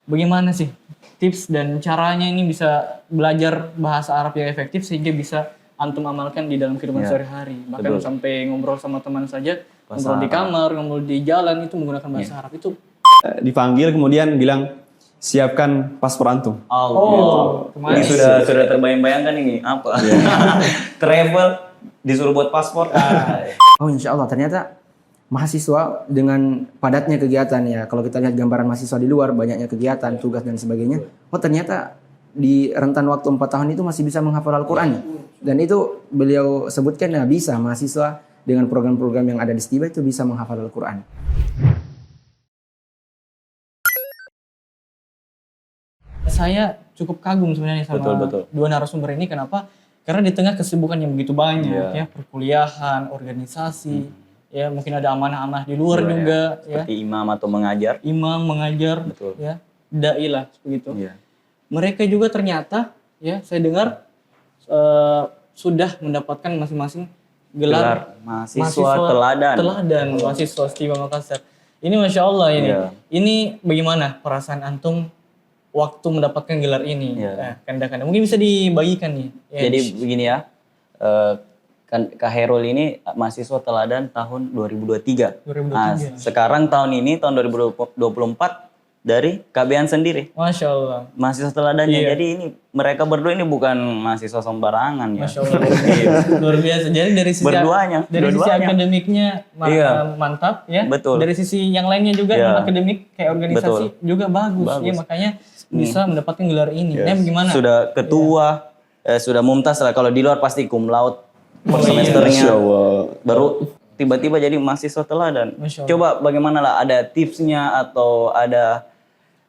bagaimana sih tips dan caranya ini bisa belajar bahasa Arab yang efektif sehingga bisa antum amalkan di dalam kehidupan sehari-hari. Bahkan sampai ngobrol sama teman saja, ngobrol di kamar, ngobrol di jalan itu menggunakan bahasa Arab itu. Dipanggil kemudian bilang siapkan paspor antum. Ini sudah terbayang-bayangkan ini apa? Travel disuruh buat paspor. Oh insya Allah ternyata mahasiswa dengan padatnya kegiatan ya. Kalau kita lihat gambaran mahasiswa di luar, banyaknya kegiatan, tugas dan sebagainya. Oh ternyata di rentan waktu 4 tahun itu masih bisa menghafal Al-Quran. Dan itu beliau sebutkan ya bisa mahasiswa dengan program-program yang ada di Stiba itu bisa menghafal Al-Quran. Saya cukup kagum sebenarnya sama dua narasumber ini. Kenapa? Karena di tengah kesibukan yang begitu banyak ya, perkuliahan, organisasi, ya mungkin ada amanah-amanah di luar juga ya. Seperti imam atau mengajar. Imam mengajar ya, dai lah begitu. Mereka juga ternyata ya saya dengar sudah mendapatkan masing-masing gelar mahasiswa teladan mahasiswa Stiba Makassar. Ini Masya Allah ini. Ini bagaimana perasaan antum waktu mendapatkan gelar ini? Kanda-kanda mungkin bisa dibagikan nih. Jadi begini ya, Kak Herul ini mahasiswa teladan tahun 2023. Nah, sekarang tahun ini tahun 2024 dari KBN sendiri. Masya Allah. Mahasiswa teladannya. Jadi ini mereka berdua ini bukan mahasiswa sembarangan ya. Masya Allah. Luar biasa. Jadi dari sisi sisi akademiknya mantap ya. Betul. Dari sisi yang lainnya juga akademik kayak organisasi juga bagus. Ya makanya bisa mendapatkan gelar ini. Nah, bagaimana? Sudah ketua, sudah mumtaz lah. Kalau di luar pasti cum laude per semesternya. Baru tiba-tiba jadi mahasiswa teladan. Coba bagaimana lah, ada tipsnya atau ada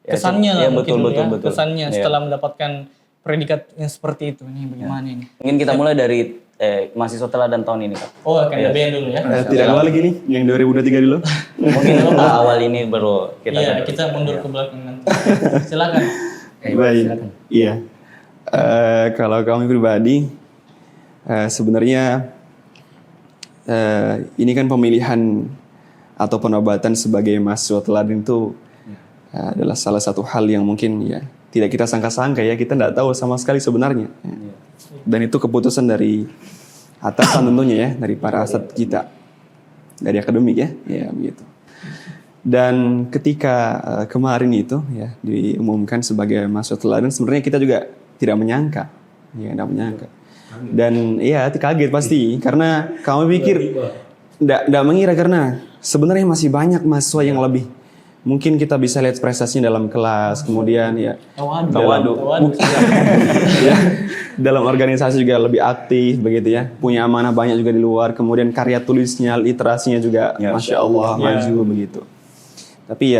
kesannya lah betul. Kesannya setelah mendapatkan predikat yang seperti itu. Ini bagaimana ini? Mungkin kita mulai dari mahasiswa teladan tahun ini, Kak. Oh, akan KBN dulu ya. Tidak awal lagi nih, yang 2023 dulu. Mungkin awal ini baru kita mundur ke belakang nanti. Silakan. Baik. Iya. Kalau kami pribadi sebenarnya ini kan pemilihan atau penobatan sebagai mahasiswa teladan itu adalah salah satu hal yang mungkin ya tidak kita sangka-sangka ya, kita tidak tahu sama sekali sebenarnya. Dan itu keputusan dari atasan tentunya ya, dari para asat kita, dari akademik ya begitu. Dan ketika kemarin itu ya diumumkan sebagai mahasiswa teladan, sebenarnya kita juga tidak menyangka. Dan ya kaget pasti, karena kami pikir tidak mengira, karena sebenarnya masih banyak mahasiswa yang lebih. Mungkin kita bisa lihat prestasinya dalam kelas, kemudian ya dalam organisasi juga lebih aktif begitu ya, punya amanah banyak juga di luar, kemudian karya tulisnya, literasinya juga Masya Allah maju begitu. Tapi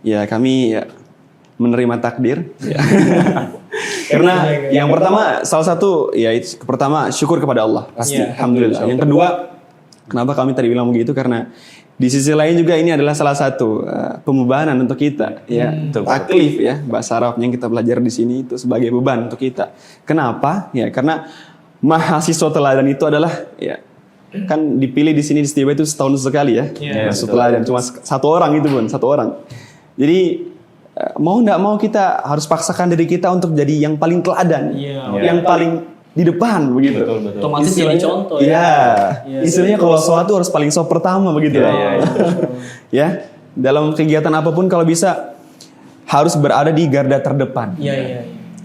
ya kami menerima takdir. Karena yang pertama, salah satu pertama syukur kepada Allah pasti, alhamdulillah. Yang kedua, kenapa kami tadi bilang begitu, karena di sisi lain juga ini adalah salah satu pembebanan untuk kita, ya, taklif ya, bahasa Arab yang kita belajar di sini itu sebagai beban untuk kita. Kenapa? Ya, karena mahasiswa teladan itu adalah kan dipilih di sini di Stiba itu setahun sekali ya, mahasiswa teladan cuma satu orang. Jadi mau nggak mau kita harus paksakan diri kita untuk jadi yang paling teladan, yang paling di depan begitu. Betul. Otomatis jadi contoh Istilahnya kalau sesuatu harus paling sop pertama begitu ya. Dalam kegiatan apapun kalau bisa harus berada di garda terdepan.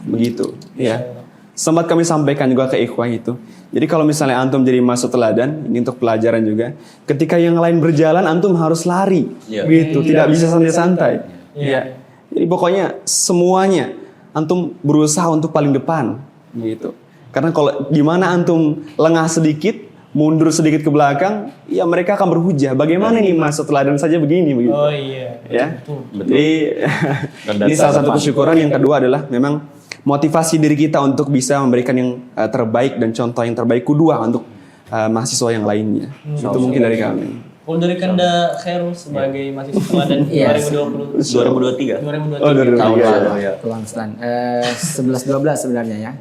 Begitu ya. Sempat kami sampaikan juga ke ikhwah itu. Jadi kalau misalnya antum jadi mahasiswa teladan, ini untuk pelajaran juga. Ketika yang lain berjalan, antum harus lari. Begitu, tidak bisa santai-santai. Jadi pokoknya semuanya antum berusaha untuk paling depan gitu. Karena kalau di mana antum lengah sedikit, mundur sedikit ke belakang, ya mereka akan berhujah. Bagaimana nih mahasiswa teladan saja begini begitu. Oh iya. Ya. Betul. Jadi ini salah satu kesyukuran. Yang kedua adalah memang motivasi diri kita untuk bisa memberikan yang terbaik dan contoh yang terbaik kedua untuk mahasiswa yang lainnya. Itu mungkin dari kami. Kalau dari Kanda Khairul sebagai mahasiswa teladan 2023. Oh, 2023. Kelangstan 11-12 sebenarnya ya.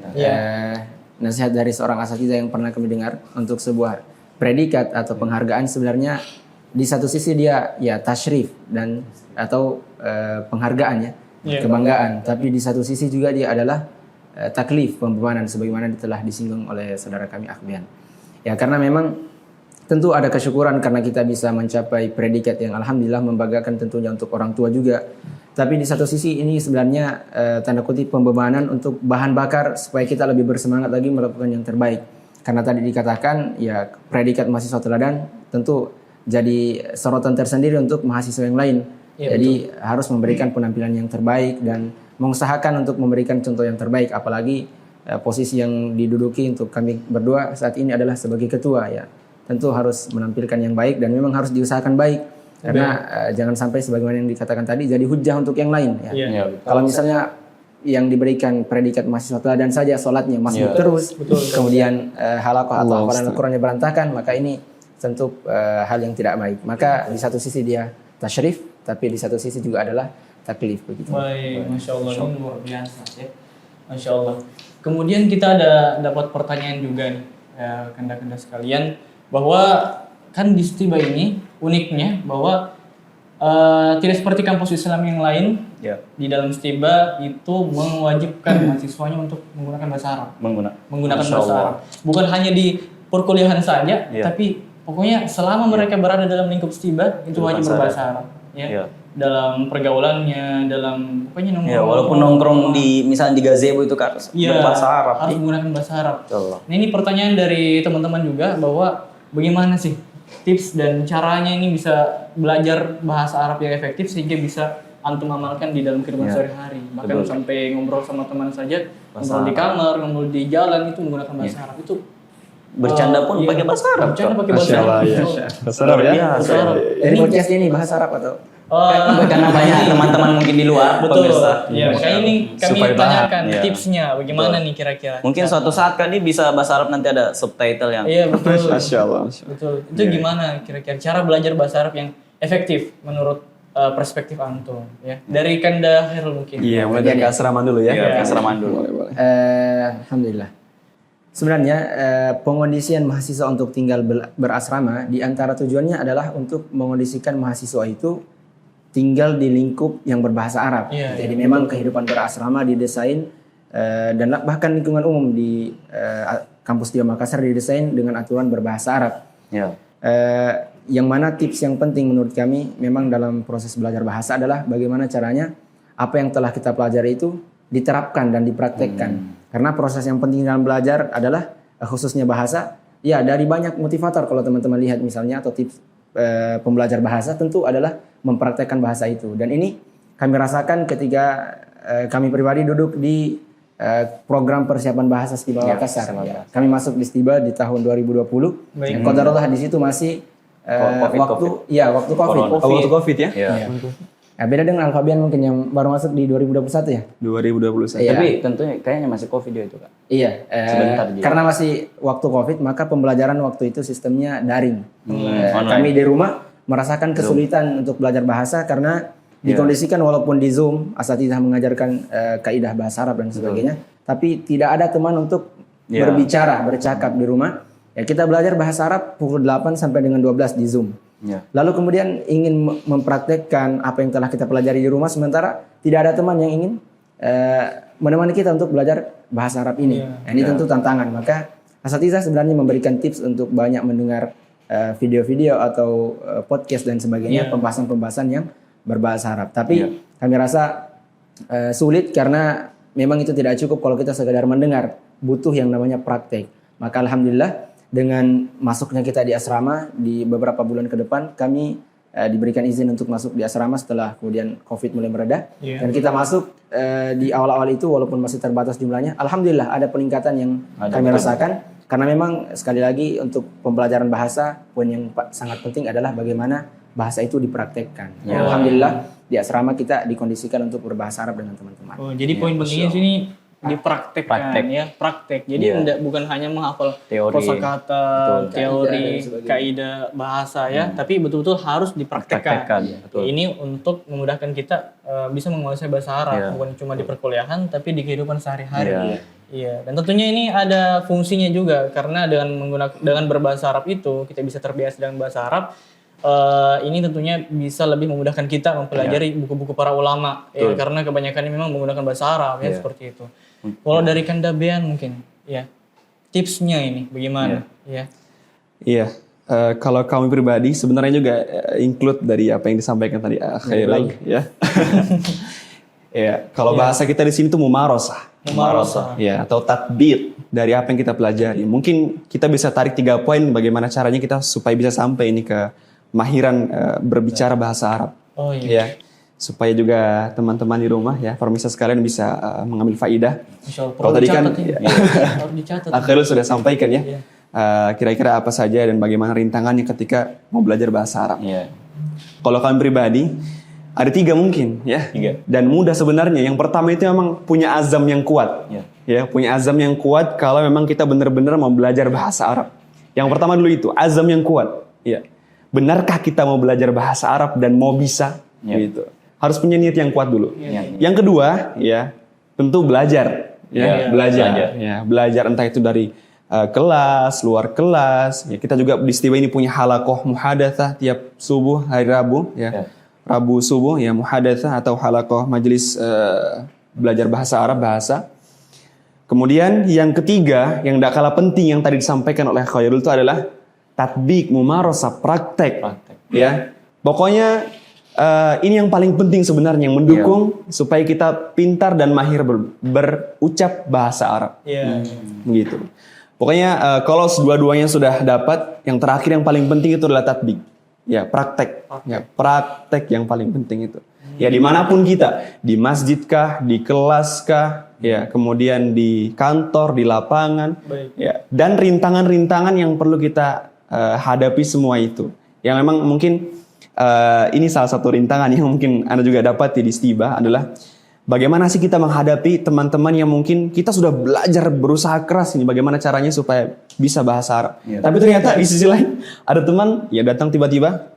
Nasihat dari seorang asatidz yang pernah kami dengar untuk sebuah predikat atau penghargaan, sebenarnya di satu sisi dia ya tasyrif dan atau penghargaan ya. kebanggaan. Tapi di satu sisi juga dia adalah taklif, pembebanan sebagaimana telah disinggung oleh saudara kami Akhbian. Ya karena memang tentu ada kesyukuran karena kita bisa mencapai predikat yang alhamdulillah membanggakan tentunya untuk orang tua juga. Tapi di satu sisi ini sebenarnya tanda kutip pembebanan untuk bahan bakar supaya kita lebih bersemangat lagi melakukan yang terbaik. Karena tadi dikatakan ya predikat mahasiswa teladan tentu jadi sorotan tersendiri untuk mahasiswa yang lain. Ya, jadi harus memberikan penampilan yang terbaik dan mengusahakan untuk memberikan contoh yang terbaik. Apalagi posisi yang diduduki untuk kami berdua saat ini adalah sebagai ketua ya. Tentu harus menampilkan yang baik dan memang harus diusahakan baik. Karena jangan sampai sebagaimana yang dikatakan tadi jadi hujah untuk yang lain ya. Kalau misalnya yang diberikan predikat mahasiswa teladan saja sholatnya masih terus, kemudian halaqah atau hafalan Al-Qurannya berantakan, maka ini tentu hal yang tidak baik. Maka di satu sisi dia tasyrif, tapi di satu sisi juga adalah taklif begitu. Baik, Masya Allah, ini luar biasa ya. Masya Allah. Kemudian kita ada dapat pertanyaan juga nih, ya, kanda-kanda sekalian, bahwa kan di Stiba ini uniknya bahwa tidak seperti kampus Islam yang lain, di dalam Stiba itu mewajibkan mahasiswanya untuk menggunakan bahasa Arab. Menggunakan bahasa Arab. Bukan hanya di perkuliahan saja, tapi pokoknya selama mereka berada dalam lingkup Stiba itu wajib berbahasa Arab. Ya. Dalam pergaulannya, dalam pokoknya nongkrong. Walaupun nongkrong di misalnya di gazebo itu kan berbahasa Arab. Harus menggunakan bahasa Arab. Nah, ini pertanyaan dari teman-teman juga bahwa bagaimana sih tips dan caranya ini bisa belajar bahasa Arab yang efektif sehingga bisa antum amalkan di dalam kehidupan sehari-hari. Bahkan sampai ngobrol sama teman saja, ngobrol di kamar, ngobrol di jalan itu menggunakan bahasa Arab. Itu bercanda pun pakai bahasa Arab. Bercanda pakai bahasa Arab. Bahasa Arab ya. Jadi podcast ini bahasa Arab atau? Karena banyak teman-teman mungkin di luar. Betul. Ya, makanya ini kami tanyakan tipsnya bagaimana nih kira-kira. Mungkin suatu saat kan dia bisa bahasa Arab nanti ada subtitle yang. Iya betul. Masya Allah. Betul. Itu gimana kira-kira cara belajar bahasa Arab yang efektif menurut perspektif antum ya. Dari Kanda Khairul mungkin. Iya, mulai dari keasraman dulu ya. Keasraman dulu. Boleh. Alhamdulillah. Sebenarnya pengondisian mahasiswa untuk tinggal berasrama di antara tujuannya adalah untuk mengondisikan mahasiswa itu tinggal di lingkup yang berbahasa Arab. Jadi memang kehidupan berasrama didesain dan bahkan lingkungan umum di kampus di Makassar didesain dengan aturan berbahasa Arab. Yang mana tips yang penting menurut kami memang dalam proses belajar bahasa adalah bagaimana caranya apa yang telah kita pelajari itu diterapkan dan dipraktekkan. Karena proses yang penting dalam belajar adalah khususnya bahasa, ya dari banyak motivator kalau teman-teman lihat misalnya atau tips pembelajar bahasa tentu adalah mempraktekkan bahasa itu. Dan ini kami rasakan ketika kami pribadi duduk di program persiapan bahasa Stiba Makassar. Kami masuk di Stiba di tahun 2020. Qadarullah di situ masih waktu Covid. Waktu Covid ya? Ya, beda dengan Alfabian mungkin yang baru masuk di 2021 ya? 2021. Tapi tentunya kayaknya masih Covid itu kan? Iya, karena masih waktu Covid maka pembelajaran waktu itu sistemnya daring. Kami di rumah merasakan kesulitan untuk belajar bahasa karena dikondisikan walaupun di Zoom, asatidzah mengajarkan kaidah bahasa Arab dan sebagainya, tapi tidak ada teman untuk bercakap di rumah. Ya kita belajar bahasa Arab pukul 8 sampai dengan 12 di Zoom. Lalu kemudian ingin mempraktekkan apa yang telah kita pelajari di rumah sementara tidak ada teman yang ingin menemani kita untuk belajar bahasa Arab ini. Ini tentu tantangan. Maka asatidzah sebenarnya memberikan tips untuk banyak mendengar video-video atau podcast dan sebagainya, pembahasan-pembahasan yang berbahasa Arab. Tapi kami rasa sulit karena memang itu tidak cukup kalau kita sekedar mendengar, butuh yang namanya praktek. Maka alhamdulillah dengan masuknya kita di asrama di beberapa bulan ke depan kami diberikan izin untuk masuk di asrama setelah kemudian Covid mulai mereda. Dan kita masuk di awal-awal itu walaupun masih terbatas jumlahnya, alhamdulillah ada peningkatan yang kami rasakan karena memang sekali lagi untuk pembelajaran bahasa poin yang sangat penting adalah bagaimana bahasa itu dipraktekkan. Alhamdulillah di asrama kita dikondisikan untuk berbahasa Arab dengan teman-teman. Jadi poin pentingnya sini dipraktekkan praktek. Jadi bukan hanya menghafal kosakata, teori, kaidah bahasa tapi betul-betul harus dipraktekkan. Ini untuk memudahkan kita bisa menguasai bahasa Arab, bukan cuma di perkuliahan tapi di kehidupan sehari-hari. Dan tentunya ini ada fungsinya juga karena dengan berbahasa Arab itu kita bisa terbiasa dengan bahasa Arab. ini tentunya bisa lebih memudahkan kita mempelajari buku-buku para ulama ya, karena kebanyakan memang menggunakan bahasa Arab ya seperti itu. Kalau dari Kanda Bean mungkin ya tipsnya ini bagaimana ya? Iya. Kalau kami pribadi sebenarnya juga include dari apa yang disampaikan tadi Khairul ya. Ya, kalau bahasa kita di sini tuh mumarosah. Ya, atau tatbik dari apa yang kita pelajari. Mungkin kita bisa tarik 3 poin bagaimana caranya kita supaya bisa sampai ini ke mahiran berbicara bahasa Arab. Oh iya. Ya. Supaya juga teman-teman di rumah ya, permisa sekalian bisa mengambil faidah. Kalau tadi kan harus dicatat. Khairul sudah sampaikan ya. Kira-kira apa saja dan bagaimana rintangannya ketika mau belajar bahasa Arab. Kalau kami pribadi ada 3 mungkin ya, dan mudah sebenarnya. Yang pertama itu memang punya azam yang kuat, ya punya azam yang kuat kalau memang kita benar-benar mau belajar bahasa Arab. Yang pertama dulu itu azam yang kuat, ya. Benarkah kita mau belajar bahasa Arab dan mau bisa, gitu. Harus punya niat yang kuat dulu. Yang kedua, ya tentu belajar, belajar entah itu dari kelas, luar kelas. Ya, kita juga di Istiba ini punya halakoh muhadatsah tiap subuh hari Rabu, ya. Rabu subuh ya muhadatsah atau halakoh majelis belajar bahasa Arab bahasa. Kemudian yang ketiga yang tidak kalah penting yang tadi disampaikan oleh Khairul itu adalah tatbik, mumarasah, praktek. Ya. Pokoknya ini yang paling penting sebenarnya yang mendukung supaya kita pintar dan mahir berucap bahasa Arab. Begitu. Pokoknya kalau dua-duanya sudah dapat, yang terakhir yang paling penting itu adalah tatbik. Ya, praktek. Ya, praktek yang paling penting itu. Ya, dimanapun kita, di masjid kah, di kelas kah, ya, kemudian di kantor, di lapangan, ya, dan rintangan-rintangan yang perlu kita hadapi semua itu. Yang memang mungkin ini salah satu rintangan yang mungkin Anda juga dapat di Istiba adalah bagaimana sih kita menghadapi teman-teman yang mungkin kita sudah belajar berusaha keras ini bagaimana caranya supaya bisa bahasa Arab. Tapi ternyata di sisi lain ada teman ya datang tiba-tiba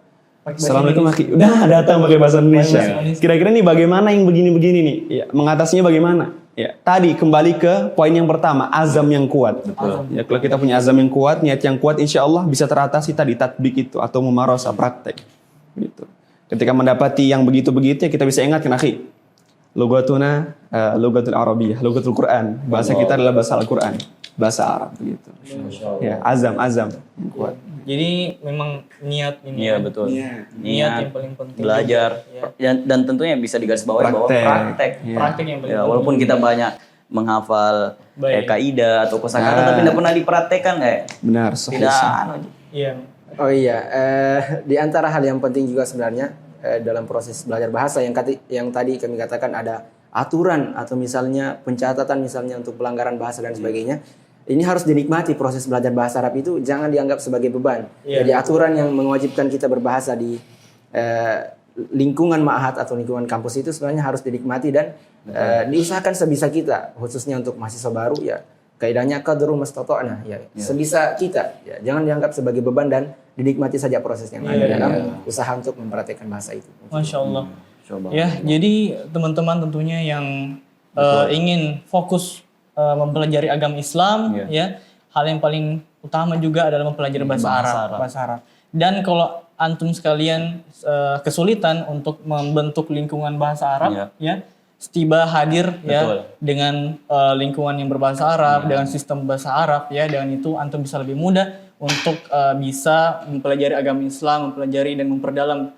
Assalamualaikum Aki. Udah datang pakai bahasa Indonesia. Kira-kira nih bagaimana yang begini-begini nih? Ya, mengatasinya bagaimana? Ya, tadi kembali ke poin yang pertama, azam yang kuat. Ya, kalau kita punya azam yang kuat, niat yang kuat, insya Allah bisa teratasi tadi tatbik itu atau mumarasah praktek. Gitu. Ketika mendapati yang begitu-begitu ya kita bisa ingatkan akhi. Lugatuna, lugatul Arabiyah, lugatul Quran. Bahasa kita adalah bahasa Al-Quran, bahasa Arab begitu. Ya, azam yang kuat. Jadi memang niat ini. Iya betul. Niat yang paling penting. Belajar dan tentunya bisa digarisbawahi bahwa praktek. Praktek yang paling penting. Walaupun kita banyak menghafal kaidah atau kosakata tapi tidak pernah dipraktekkan Benar, tidak. Iya. Oh iya, di antara hal yang penting juga sebenarnya dalam proses belajar bahasa yang tadi kami katakan ada aturan atau misalnya pencatatan misalnya untuk pelanggaran bahasa dan sebagainya. Ini harus dinikmati proses belajar bahasa Arab itu jangan dianggap sebagai beban. Jadi aturan yang mewajibkan kita berbahasa di lingkungan ma'had atau lingkungan kampus itu sebenarnya harus dinikmati dan diusahakan sebisa kita khususnya untuk mahasiswa baru ya. Kaidahnya qadru mastata'na ya. Sebisa kita ya. Jangan dianggap sebagai beban dan dinikmati saja proses yang ada dalam usaha untuk mempraktikkan bahasa itu. Masya Allah. Ya, jadi teman-teman tentunya yang ingin fokus mempelajari agama Islam ya, hal yang paling utama juga adalah mempelajari bahasa Arab. Dan kalau antum sekalian kesulitan untuk membentuk lingkungan bahasa Arab ya, Istiba hadir ya dengan lingkungan yang berbahasa Arab, dengan sistem bahasa Arab ya, dengan itu antum bisa lebih mudah untuk bisa mempelajari agama Islam, mempelajari dan memperdalam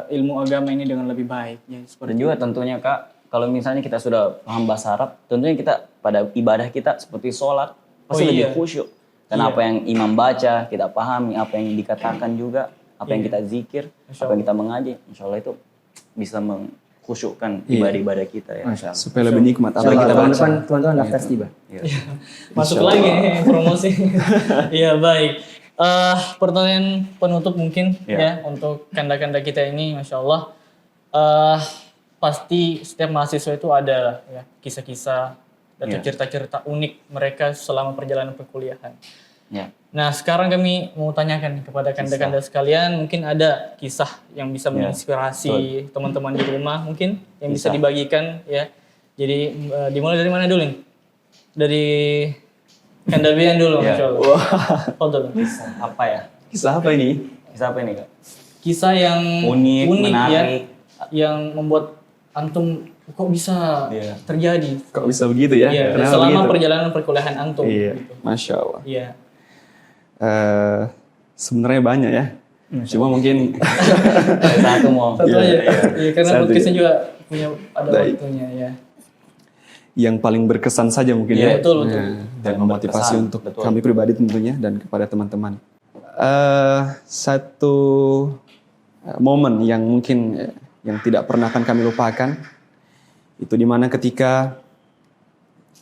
ilmu agama ini dengan lebih baik ya. Dan juga tentunya Kak, kalau misalnya kita sudah paham bahasa Arab, tentunya kita pada ibadah kita seperti sholat pasti lebih khusyuk. Karena apa yang imam baca kita pahami, apa yang dikatakan juga, apa yang kita zikir, apa yang kita mengaji, insya Allah itu bisa mengkhusyukkan ibadah-ibadah kita ya. Supaya lebih nikmat. Teman-teman daftar Istiba. Masuk lagi nih promosi. Iya baik. Pertanyaan penutup mungkin ya untuk kanda-kanda kita ini, masya Allah. Pasti setiap mahasiswa itu ada ya kisah-kisah atau cerita-cerita unik mereka selama perjalanan perkuliahan. Nah sekarang kami mau tanyakan kepada kanda-kanda sekalian, mungkin ada kisah yang bisa menginspirasi teman-teman di rumah mungkin yang bisa dibagikan ya. Jadi dimulai dari mana dulu nih? Dari Kanda Bean dulu, Masya Allah. Kisah apa ya? Kisah apa ini? Kisah apa ini Kak? Kisah yang Unik, menarik. ya, yang membuat antum kok bisa terjadi. Kok bisa begitu ya? Iya, Kenapa selama begitu? perjalanan perkuliahan antum. Iya, Gitu. Masya Allah. Iya. Sebenarnya banyak ya. Cuma mungkin Satu mau. Satu aja. Iya, karena Satu, podcastnya juga punya ada Baik. waktunya ya. yang paling berkesan saja mungkin Iya, ya. betul. Dan memotivasi berkesan, untuk betul. kami pribadi tentunya dan kepada teman-teman. Satu momen yang mungkin yang tidak pernah akan kami lupakan itu dimana ketika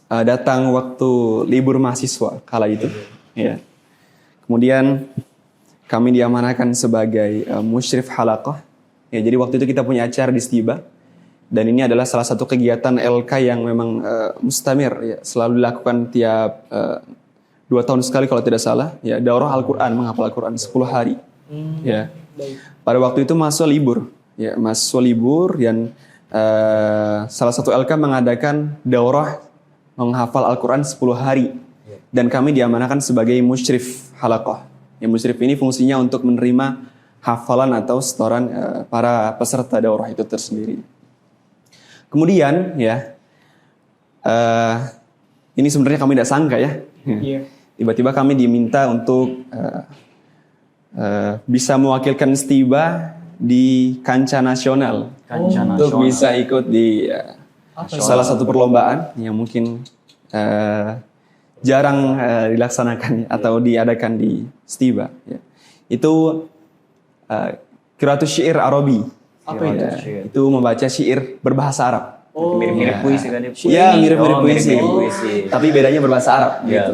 datang waktu libur mahasiswa kala itu, ya. Kemudian kami diamanahkan sebagai musyrif halaqah. Ya, jadi waktu itu kita punya acara di Stiba. Dan ini adalah salah satu kegiatan LK yang memang mustamir, ya, selalu dilakukan tiap 2 tahun sekali kalau tidak salah. Ya, daurah Al-Quran, menghafal Al-Quran 10 hari. Ya. Pada waktu itu mahasiswa libur, ya, mahasiswa libur dan salah satu LK mengadakan daurah menghafal Al-Quran 10 hari. Dan kami diamanahkan sebagai musyrif halaqah. Ya, musyrif ini fungsinya untuk menerima hafalan atau setoran para peserta daurah itu tersendiri. Kemudian ya, ini sebenarnya kami tidak sangka ya. Iya. Tiba-tiba kami diminta untuk bisa mewakilkan Stiba di kancah nasional. Untuk bisa ikut di salah satu perlombaan yang mungkin jarang dilaksanakan atau diadakan di Stiba. Ya. Itu Qiraatus Syair Arabi. Apa itu? Itu membaca syair berbahasa Arab. Mirip-mirip puisi kan dia? Iya, mirip-mirip puisi. mirip-mirip puisi. Tapi bedanya berbahasa Arab Iya. gitu.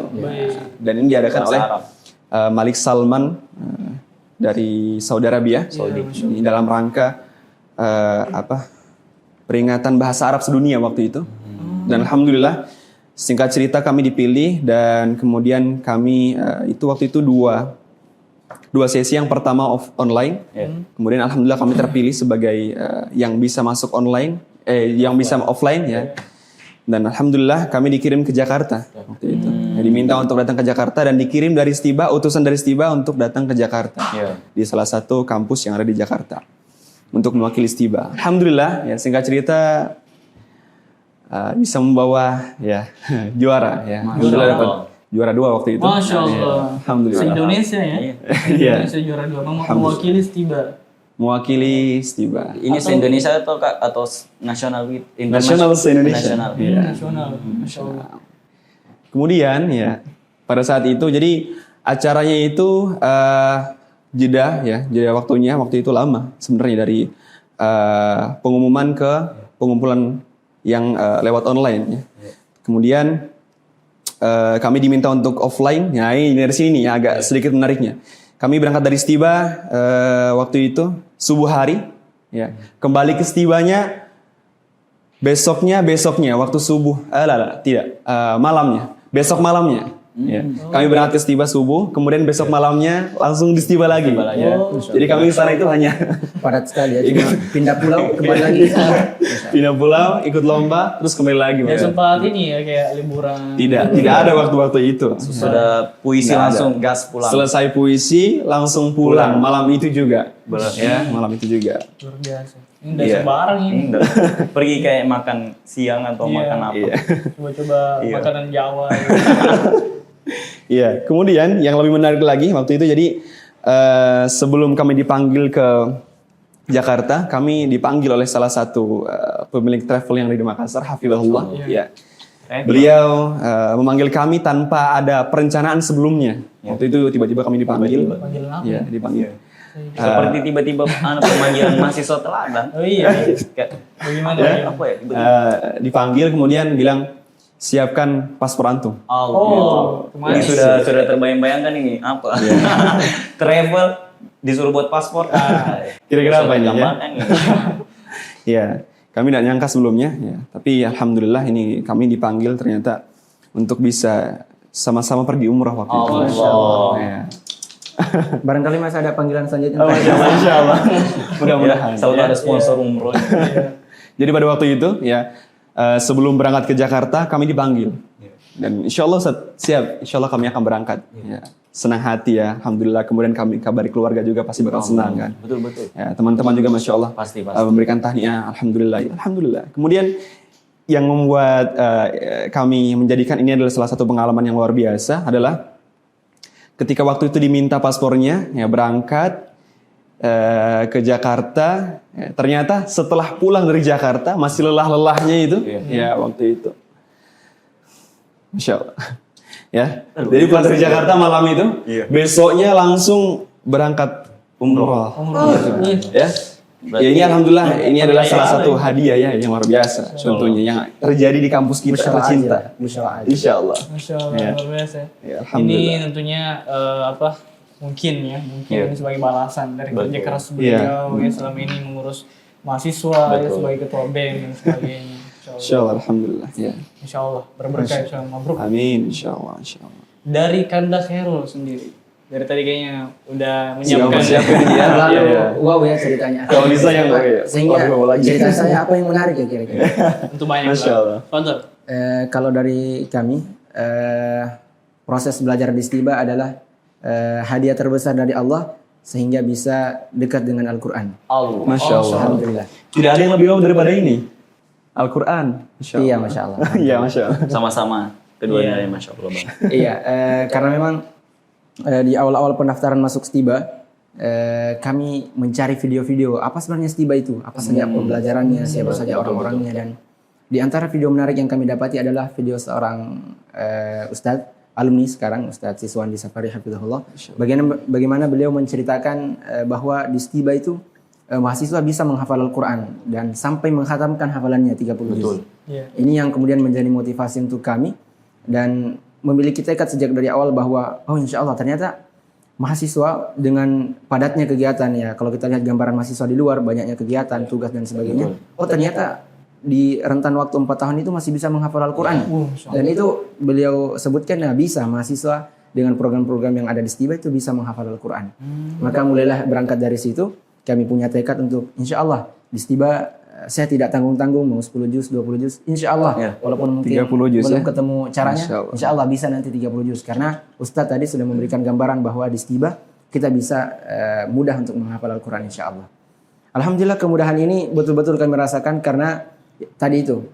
Dan ini diadakan Bahasa oleh Arab. Malik Salman dari Saudi Arabia. Ini dalam rangka peringatan bahasa Arab sedunia waktu itu. Dan alhamdulillah singkat cerita kami dipilih dan kemudian kami waktu itu dua sesi. Yang pertama online, kemudian alhamdulillah kami terpilih sebagai yang bisa masuk online, yang bisa offline ya. Dan alhamdulillah kami dikirim ke Jakarta waktu itu. Diminta untuk datang ke Jakarta dan dikirim dari Stiba, utusan dari Stiba untuk datang ke Jakarta di salah satu kampus yang ada di Jakarta untuk mewakili Stiba. Alhamdulillah ya, singkat cerita bisa membawa ya juara ya. Alhamdulillah dapat juara 2 waktu itu. Masya Allah. Alhamdulillah. Se-Indonesia ya. Iya. Indonesia juara 2. Mewakili Stiba. Mewakili Stiba. Ini se-Indonesia atau nasional gitu? Nasional se-Indonesia. Nasional. Iya. Nasional. Masya Allah. Kemudian ya pada saat itu jadi acaranya itu jeda waktunya waktu itu lama sebenarnya dari pengumuman ke pengumpulan yang lewat online ya. Kemudian kami diminta untuk offline. Ya, ini dari sini ya agak sedikit menariknya. Kami berangkat dari Stiba waktu itu subuh hari, ya. Kembali ke Stibanya besoknya waktu subuh. Malamnya. Besok malamnya. Ya. Kami berangkat ke Stiba subuh, kemudian besok malamnya langsung di Stiba lagi. Ya. Jadi kami di sana itu hanya Padat sekali ya, cuma pindah pulau kembali lagi. pindah pulau, ikut lomba, terus kembali lagi. Ya sempat ini ya kayak liburan. Tidak ada waktu-waktu itu. Sudah puisi Nggak langsung ada. gas pulang. Selesai puisi langsung pulang. Malam itu juga. Ya, malam itu juga. Luar biasa. Ini udah sebarang ini. Pergi kayak makan siang atau makan apa. Iya. Coba-coba makanan Jawa. Iya, kemudian yang lebih menarik lagi waktu itu jadi sebelum kami dipanggil ke Jakarta, kami dipanggil oleh salah satu pemilik travel yang ada di Makassar, Hafizahullah. Ya. Beliau memanggil kami tanpa ada perencanaan sebelumnya. Waktu itu tiba-tiba kami dipanggil. Panggilan apa? Iya, dipanggil. Seperti tiba-tiba pemanggilan mahasiswa teladan. Oh iya. Kayak, Bagaimana? apa ya? Tiba-tiba. Dipanggil kemudian bilang siapkan paspor antum. Oh, Ini sudah terbayang-bayangkan ini apa? Travel disuruh buat paspor. Kira-kira apa ini ya? Gambarkan ini. Ya, kami tidak nyangka sebelumnya, ya. Tapi alhamdulillah ini kami dipanggil ternyata untuk bisa sama-sama pergi umrah waktu itu. Allah. Ya. Barangkali masih ada panggilan selanjutnya. Masya Allah. Mudah-mudahan. Selalu ada sponsor umroh. Jadi pada waktu itu, ya sebelum berangkat ke Jakarta kami dipanggil. Dan insya Allah siap, insya Allah kami akan berangkat. Ya. senang hati ya, alhamdulillah. Kemudian kami kabari keluarga juga pasti bakal senang kan. Betul. Ya, teman-teman juga masya Allah Pasti. memberikan tahniah, alhamdulillah, ya, alhamdulillah. Kemudian yang membuat kami menjadikan ini adalah salah satu pengalaman yang luar biasa adalah ketika waktu itu diminta paspornya, ya berangkat ke Jakarta, ya, ternyata setelah pulang dari Jakarta masih lelah-lelahnya itu, ya waktu itu, masya Allah. Ya, jadi pulang dari Jakarta malam itu, besoknya langsung berangkat umroh. Ya. Ya ini alhamdulillah ini adalah salah satu hadiah ya yang luar biasa contohnya yang terjadi di kampus kita tercinta. Insya Allah. Masya Allah, Ya. luar biasa. Ya, Ini alhamdulillah. tentunya mungkin ini sebagai balasan dari kerja keras Iya. beliau yang selama ini mengurus mahasiswa ya, sebagai ketua BEM dan sebagainya. Insya Allah, alhamdulillah. Ya. Insya Allah berberkah, insya Allah mabruk. Amin, insya Allah, insya Allah. Dari Kandak Khairul sendiri, dari tadi kayaknya udah menyiapkan. Siapa ini ya? Lalu, Iya. wow ya ceritanya. Kalau bisa yang ya. Sehingga cerita saya apa yang menarik ya kira-kira? Untuk banyak. Masya Allah. Fadhal. Kalau dari kami, proses belajar di Istiba adalah hadiah terbesar dari Allah sehingga bisa dekat dengan Al-Quran. Masya Allah. Alhamdulillah. Tidak ada yang lebih awal daripada ini. Al-Quran. Masya Allah. Iya, Masya Allah. Iya, Masya Allah. Sama-sama keduanya Masya Allah Bang. Iya, karena memang di awal-awal pendaftaran masuk Stiba, kami mencari video-video apa sebenarnya Stiba itu, apa saja pembelajarannya, siapa saja orang-orangnya, dan di antara video menarik yang kami dapati adalah video seorang Ustadz alumni sekarang, Ustadz Siswandi Safari Hafizahullah. Bagaimana beliau menceritakan bahwa di Stiba itu mahasiswa bisa menghafal Al-Quran dan sampai menghatamkan hafalannya 30 juz. Ini yang kemudian menjadi motivasi untuk kami dan memiliki tekad sejak dari awal bahwa insya Allah ternyata mahasiswa dengan padatnya kegiatan ya, kalau kita lihat gambaran mahasiswa di luar banyaknya kegiatan, tugas dan sebagainya, ternyata di rentan waktu 4 tahun itu masih bisa menghafal Al-Quran. Dan itu beliau sebutkan bisa mahasiswa dengan program-program yang ada di Stiba itu bisa menghafal Al-Quran. Maka mulailah berangkat dari situ, kami punya tekad untuk insya Allah di Stiba saya tidak tanggung-tanggung mau 10 juz, 20 juz, insya Allah walaupun mungkin 30 juz, belum ya? ketemu caranya, insya Allah bisa nanti 30 juz karena Ustadz tadi sudah memberikan gambaran bahwa di Stiba kita bisa mudah untuk menghafal Al-Quran insya Allah. Alhamdulillah kemudahan ini betul-betul kami rasakan karena tadi itu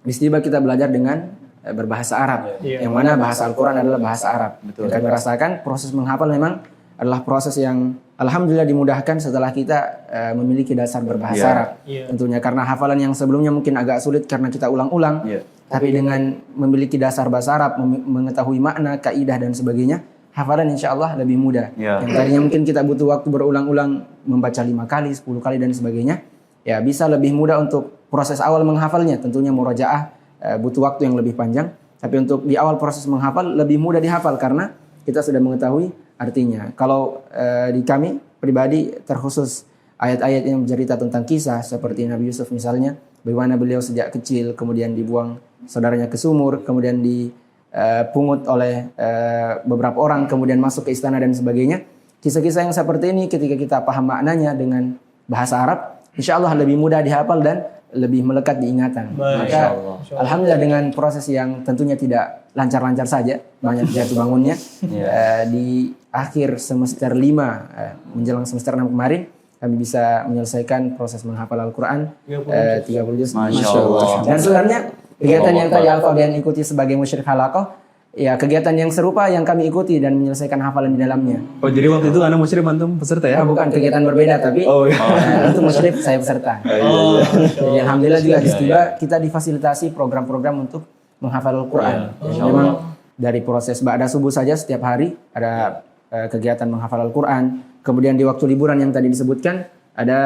di Stiba kita belajar dengan berbahasa Arab, yang mana bahasa Al-Quran adalah bahasa Arab. Yang kami rasakan proses menghafal memang adalah proses yang alhamdulillah dimudahkan setelah kita memiliki dasar berbahasa Arab. Tentunya karena hafalan yang sebelumnya mungkin agak sulit karena kita ulang-ulang. Tapi dengan memiliki dasar bahasa Arab, mengetahui makna, kaidah dan sebagainya, hafalan insya Allah lebih mudah. Yang tadinya mungkin kita butuh waktu berulang-ulang membaca 5 kali, 10 kali dan sebagainya, ya bisa lebih mudah untuk proses awal menghafalnya. Tentunya murojaah butuh waktu yang lebih panjang. Tapi untuk di awal proses menghafal lebih mudah dihafal karena kita sudah mengetahui artinya. Kalau di kami pribadi terkhusus ayat-ayat yang bercerita tentang kisah seperti Nabi Yusuf misalnya, bagaimana beliau sejak kecil kemudian dibuang saudaranya ke sumur, kemudian dipungut oleh beberapa orang, kemudian masuk ke istana dan sebagainya. Kisah-kisah yang seperti ini ketika kita paham maknanya dengan bahasa Arab, insya Allah lebih mudah dihafal dan lebih melekat diingatan. Maka alhamdulillah dengan proses yang tentunya tidak lancar-lancar saja, banyak jatuh bangunnya. Di akhir semester 5 menjelang semester 6 kemarin kami bisa menyelesaikan proses menghafal Al-Quran 30 juz. Masya Allah. Dan sebenarnya kegiatan yang tadi Al-Fadhian ikuti sebagai musyrik halaqah, ya kegiatan yang serupa yang kami ikuti dan menyelesaikan hafalan di dalamnya. Oh jadi waktu itu anak musyrik antum peserta ya? Bukan kegiatan berbeda tapi untuk musyrik saya peserta. Jadi alhamdulillah juga di Stiba kita difasilitasi program-program untuk menghafal Al-Quran. Jadi memang dari proses ba'da subuh saja setiap hari ada kegiatan menghafal Al-Quran. Kemudian di waktu liburan yang tadi disebutkan ada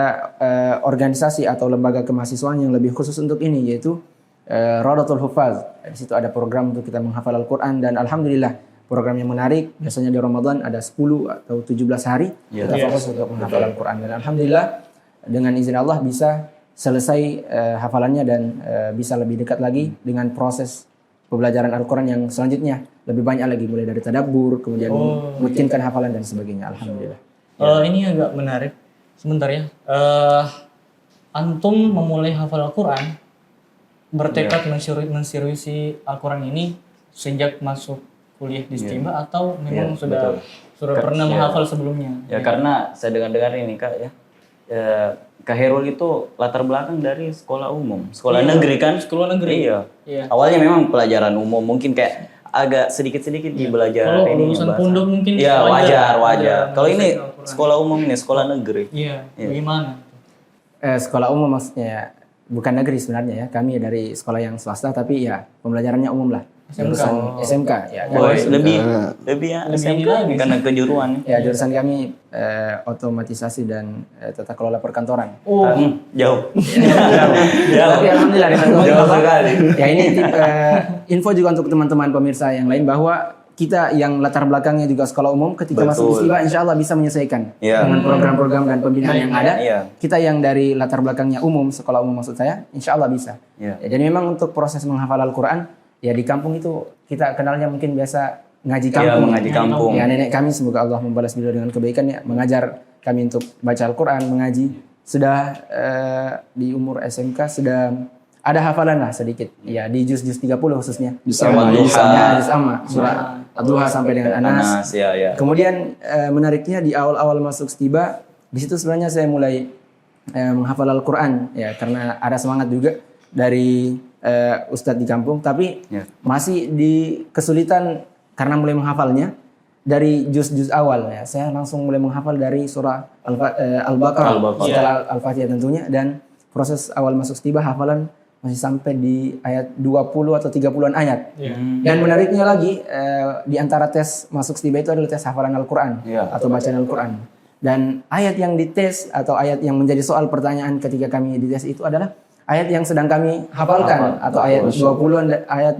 organisasi atau lembaga kemahasiswaan yang lebih khusus untuk ini yaitu Radatul Hufaz. Di situ ada program untuk kita menghafal Al-Quran dan alhamdulillah program yang menarik. Biasanya di Ramadan ada 10 atau 17 hari kita fokus untuk menghafal Al-Quran dan alhamdulillah dengan izin Allah bisa selesai hafalannya dan bisa lebih dekat lagi dengan proses pembelajaran Al-Quran yang selanjutnya lebih banyak lagi mulai dari tadabbur kemudian memungkinkan hafalan dan sebagainya. Alhamdulillah. Ini agak menarik. Sebentar ya. Antum memulai hafal Al-Quran bertekad menseriusi Al-Quran ini sejak masuk kuliah di Stiba atau memang Iya, sudah pernah menghafal sebelumnya? Ya karena saya dengar-dengar ini Kak ya, Kak Herul itu latar belakang dari sekolah umum, sekolah negeri kan? Sekolah negeri. Iya. Iya. Awalnya memang pelajaran umum, mungkin kayak agak sedikit-sedikit di belajar Kalau ini lulusan pondok mungkin Iya wajar. Ada Kalau ini menguasai Al-Quran. sekolah umum ini sekolah negeri. Iya, bagaimana? Sekolah umum maksudnya bukan negeri sebenarnya ya. Kami dari sekolah yang swasta tapi ya pembelajarannya umum lah. Jurusan SMK ya. Oh, lebih ya Lebih SMK lagi. karena kejuruan. Ya jurusan kami otomatisasi dan tata kelola perkantoran. Oh, Jauh. Tapi alhamdulillah Jauh sekali. ya ini info juga untuk teman-teman pemirsa yang lain bahwa kita yang latar belakangnya juga sekolah umum ketika masuk di Stiba insya Allah bisa menyelesaikan Iya. dengan program-program dan pembinaan yang ada. Iya. Kita yang dari latar belakangnya umum, sekolah umum maksud saya, insya Allah bisa. Iya. Ya, jadi memang untuk proses menghafal Al-Quran, ya di kampung itu kita kenalnya mungkin biasa ngaji kampung. Iya, mengaji kampung. Ya nenek kami semoga Allah membalas beliau dengan kebaikan ya mengajar kami untuk baca Al-Quran, mengaji. Sudah di umur SMK sudah ada hafalan lah sedikit. Ya di juz-juz 30 khususnya. Juz amma, Ya, juz amma, surah Ad-Duha sampai dengan Anas. Anas ya. Kemudian menariknya di awal-awal masuk Stiba, di situ sebenarnya saya mulai menghafal Al-Quran ya karena ada semangat juga dari ustadz di kampung, tapi masih di kesulitan karena mulai menghafalnya dari juz-juz awal ya. Saya langsung mulai menghafal dari surah Al-Baqarah, setelah Al-Fatihah tentunya, dan proses awal masuk Stiba hafalan masih sampai di ayat 20 atau 30-an ayat. Dan menariknya lagi di antara tes masuk Stiba itu adalah tes hafalan Al-Quran atau bacaan Al-Quran. Dan ayat yang dites atau ayat yang menjadi soal pertanyaan ketika kami dites itu adalah ayat yang sedang kami hafalkan atau ayat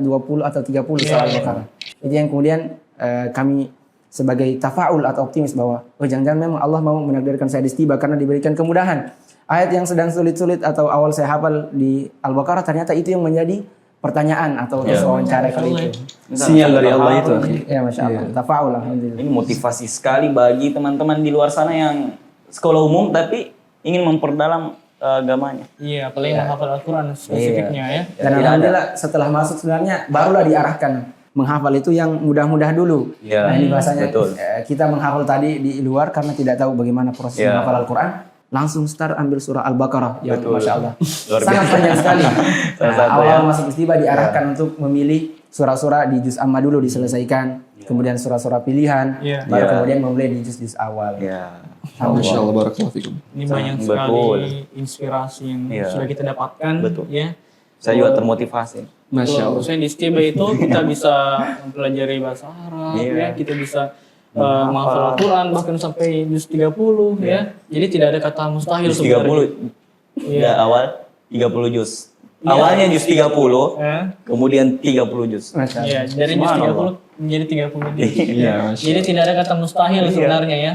20 atau 30 soal Al-Baqarah. Itu yang kemudian kami sebagai tafaul atau optimis bahwa jangan-jangan memang Allah mau menakdirkan saya di Stiba karena diberikan kemudahan. Ayat yang sedang sulit-sulit atau awal saya hafal di Al-Baqarah ternyata itu yang menjadi pertanyaan atau tes wawancara kali itu. Sinyal dari Allah itu. Ya Masya Allah. Tafaul alhamdulillah. Ini motivasi sekali bagi teman-teman di luar sana yang sekolah umum tapi ingin memperdalam agamanya. Iya, apalagi menghafal Al-Quran spesifiknya ya. Dan alhamdulillah setelah masuk sebenarnya barulah diarahkan menghafal itu yang mudah-mudah dulu. Iya, Nah ini bahasanya betul. kita menghafal tadi di luar karena tidak tahu bagaimana proses menghafal Al-Quran. Langsung start ambil surah Al-Baqarah. Ya Masya Allah. Sangat panjang sekali. Awal masuk Stiba diarahkan untuk memilih surah-surah di juz amma dulu diselesaikan. Kemudian surah-surah pilihan. Baru kemudian memulai di juz-juz awal. Masya Allah, barakallahu fikum. Ini banyak sekali inspirasi yang sudah kita dapatkan. Ya. Saya juga termotivasi. Masya Allah. Khususnya di Stiba itu kita bisa mempelajari bahasa Arab, ya, kita bisa menghafal Al-Quran bahkan sampai juz 30 ya. Jadi tidak ada kata mustahil Juz sebenarnya. 30 ya awal 30 juz. Awalnya juz 30, kemudian 30 juz. Iya, dari juz 30 menjadi 30 juz. Iya, Masya Jadi tidak ada kata mustahil sebenarnya ya.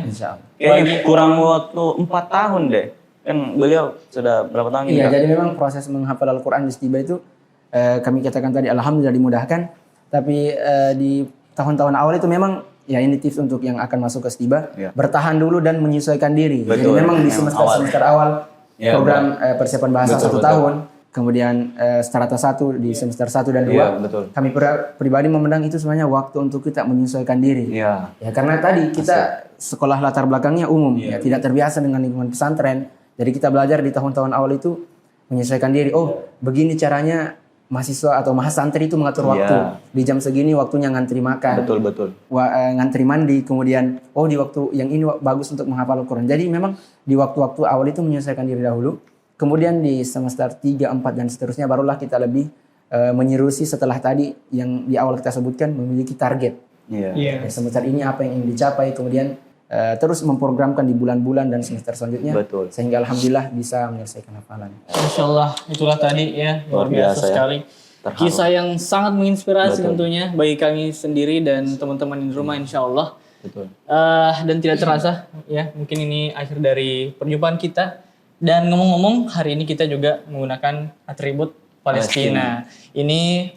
Kayaknya kurang waktu 4 tahun deh. Kan beliau sudah berapa tahun? Iya, jadi memang proses menghafal Al-Quran di Stiba itu kami katakan tadi alhamdulillah dimudahkan. Tapi di tahun-tahun awal itu memang ya ini tips untuk yang akan masuk ke Stiba, bertahan dulu dan menyesuaikan diri. Jadi memang di semester awal program persiapan bahasa 1 tahun, kemudian strata 1 di semester 1 dan 2. Kami pribadi memandang itu sebenarnya waktu untuk kita menyesuaikan diri. Ya karena tadi kita sekolah latar belakangnya umum, ya tidak terbiasa dengan lingkungan pesantren. Jadi kita belajar di tahun-tahun awal itu menyesuaikan diri. Oh, begini caranya mahasiswa atau mahasantri itu mengatur waktu. Di jam segini waktunya ngantri makan. Betul. Ngantri mandi, kemudian di waktu yang ini bagus untuk menghafal Al-Quran. Jadi memang di waktu-waktu awal itu menyesuaikan diri dahulu. Kemudian di semester 3, 4 dan seterusnya barulah kita lebih menyerusi setelah tadi yang di awal kita sebutkan memiliki target. Ya, semester ini apa yang ingin dicapai, kemudian terus memprogramkan di bulan-bulan dan semester selanjutnya. Sehingga alhamdulillah bisa menyelesaikan hafalan. Masya Allah, itulah tadi ya, luar biasa sekali. Kisah yang sangat menginspirasi tentunya bagi kami sendiri dan teman-teman di rumah insya Allah. Dan tidak terasa ya, mungkin ini akhir dari perjumpaan kita. Dan ngomong-ngomong, hari ini kita juga menggunakan atribut Palestina. Ini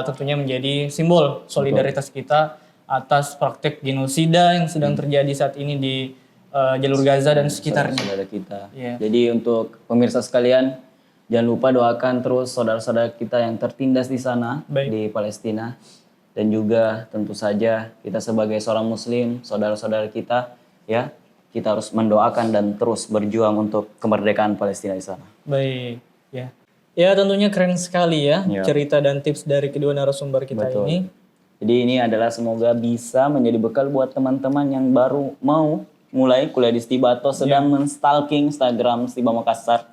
tentunya menjadi simbol solidaritas kita atas praktek genosida yang sedang terjadi saat ini di jalur Gaza dan sekitarnya. Saudara kita. Jadi untuk pemirsa sekalian, jangan lupa doakan terus saudara-saudara kita yang tertindas di sana di Palestina. Dan juga tentu saja kita sebagai seorang muslim, saudara-saudara kita ya, kita harus mendoakan dan terus berjuang untuk kemerdekaan Palestina di sana. Baik, ya. Ya tentunya keren sekali ya cerita dan tips dari kedua narasumber kita ini. Jadi ini adalah semoga bisa menjadi bekal buat teman-teman yang baru mau mulai kuliah di Stiba atau sedang menstalking Instagram Stiba Makassar.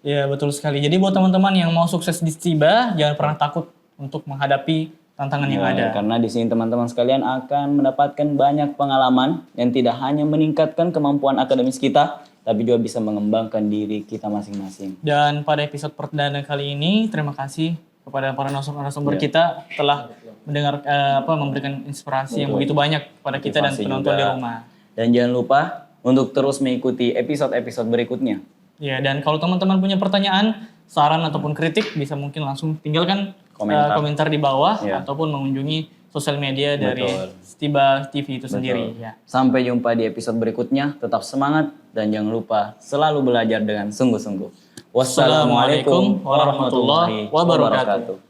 Ya betul sekali. Jadi buat teman-teman yang mau sukses di Stiba, jangan pernah takut untuk menghadapi tantangan yang ada. Karena di sini teman-teman sekalian akan mendapatkan banyak pengalaman yang tidak hanya meningkatkan kemampuan akademis kita, tapi juga bisa mengembangkan diri kita masing-masing. Dan pada episode perdana kali ini, terima kasih kepada para narasumber kita telah mendengar memberikan inspirasi yang begitu banyak kepada kita dan penonton di rumah. Dan jangan lupa untuk terus mengikuti episode-episode berikutnya. Ya, dan kalau teman-teman punya pertanyaan, saran ataupun kritik bisa mungkin langsung tinggalkan komentar di bawah ataupun mengunjungi sosial media dari Stiba TV itu sendiri. Ya. Sampai jumpa di episode berikutnya. Tetap semangat dan jangan lupa selalu belajar dengan sungguh-sungguh. Wassalamualaikum warahmatullahi wabarakatuh.